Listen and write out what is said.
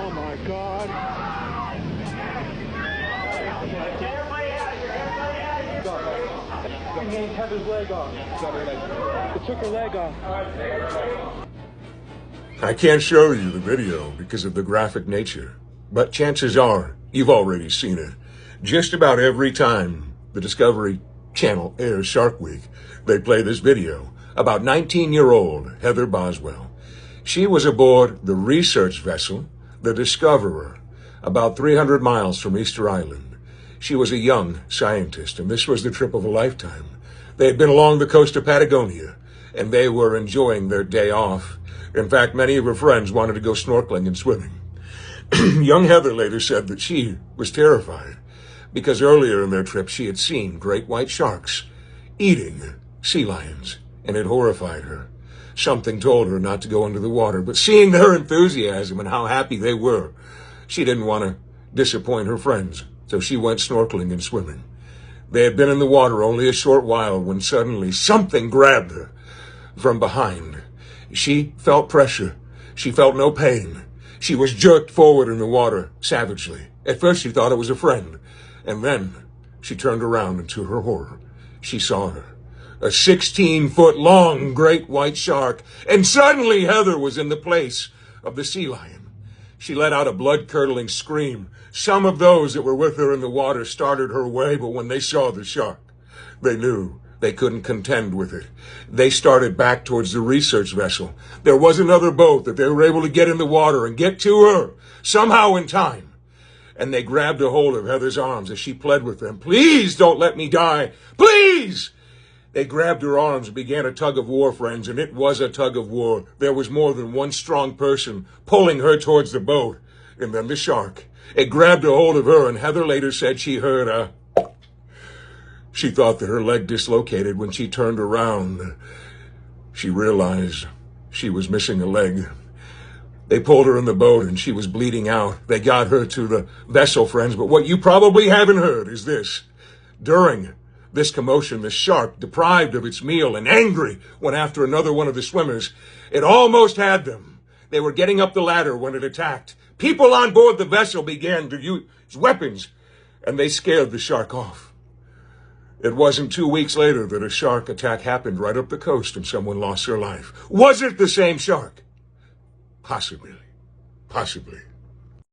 Oh my God. It yanked Heather's leg off. It took her leg off. I can't show you the video because of the graphic nature, but chances are you've already seen it. Just about every time the Discovery Channel airs Shark Week, they play this video about 19-year-old Heather Boswell. She was aboard the research vessel, the Discoverer, about 300 miles from Easter Island. She was a young scientist, and this was the trip of a lifetime. They had been along the coast of Patagonia, and they were enjoying their day off. In fact, many of her friends wanted to go snorkeling and swimming. Young Heather later said that she was terrified because earlier in their trip she had seen great white sharks eating sea lions, and it horrified her. Something told her not to go into the water, but seeing their enthusiasm and how happy they were, she didn't want to disappoint her friends, so she went snorkeling and swimming. They had been in the water only a short while when suddenly something grabbed her from behind. She felt pressure. She felt no pain. She was jerked forward in the water savagely. At first she thought it was a friend, and then she turned around, and to her horror, she saw her. A 16-foot-long great white shark, and suddenly Heather was in the place of the sea lion. She let out a blood-curdling scream. Some of those that were with her in the water started her way, but when they saw the shark, they knew they couldn't contend with it. They started back towards the research vessel. There was another boat that they were able to get in the water and get to her, somehow in time. And they grabbed a hold of Heather's arms as she pled with them, "Please don't let me die. Please!" They grabbed her arms and began a tug of war, friends, and it was a tug of war. There was more than one strong person pulling her towards the boat. And then the shark, it grabbed a hold of her, and Heather later said she heard a... She thought that her leg dislocated when she turned around. She realized she was missing a leg. They pulled her in the boat, and she was bleeding out. They got her to the vessel, friends, but what you probably haven't heard is this. During this commotion, the shark, deprived of its meal and angry, went after another one of the swimmers. It almost had them. They were getting up the ladder when it attacked. People on board the vessel began to use weapons, and they scared the shark off. It wasn't 2 weeks later that a shark attack happened right up the coast and someone lost their life. Was it the same shark? Possibly. Possibly.